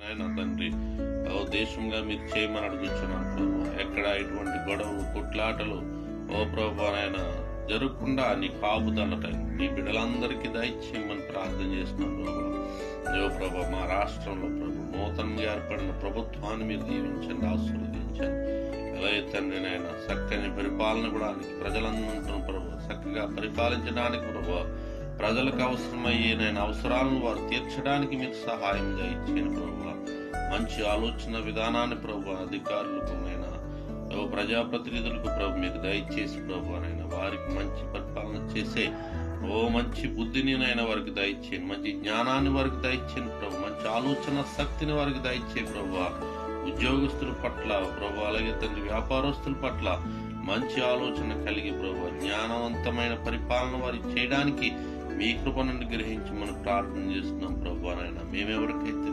నాయన తండ్రి దేశంగా మీరు చేయమని అడుగుతున్నాను ప్రభు. ఎక్కడ ఎటువంటి గొడవలు కొట్లాటలు ప్రభు నాయన జరగకుండా నీ కాపుదలట నీ బిడ్డలందరికీ దయచేయమని ప్రార్థన చేస్తున్నాం ప్రభు. మా రాష్ట్రంలో ప్రభు నూతనంగా ఏర్పడిన ప్రభుత్వాన్ని మీరు దీవించండి, ఆశీర్వదించండి. అలాగే తండ్రి నాయన చక్కని పరిపాలన కూడా ప్రజలందరూ ప్రభు చక్కగా పరిపాలించడానికి ప్రభు ప్రజలకు అవసరమయ్యే నేను అవసరాలను వారు తీర్చడానికి మీరు సహాయం దయచేయండి ప్రభు. మంచి ఆలోచన విధానాన్ని ప్రభు అధికారులకు నైనా ప్రజాప్రతినిధులకు ప్రభు మీరు దయచేసి ప్రభు నైనా వారికి మంచి పరిపాలన చేసే మంచి బుద్ధిని నైనా వారికి దయచేయండి, మంచి జ్ఞానాన్ని వారికి దయచేయండి ప్రభు, మంచి ఆలోచన శక్తిని వారికి దయచే ప్రభు. ఉద్యోగస్తుల పట్ల ప్రభు అలాగే తండ్రి వ్యాపారస్తుల పట్ల మంచి ఆలోచన కలిగి ప్రభు జ్ఞానవంతమైన పరిపాలన వారికి చేయడానికి మీ కృపను గ్రహించి మనం ప్రార్థన చేస్తున్నాం ప్రభు. నాయన మేమెవరికైతే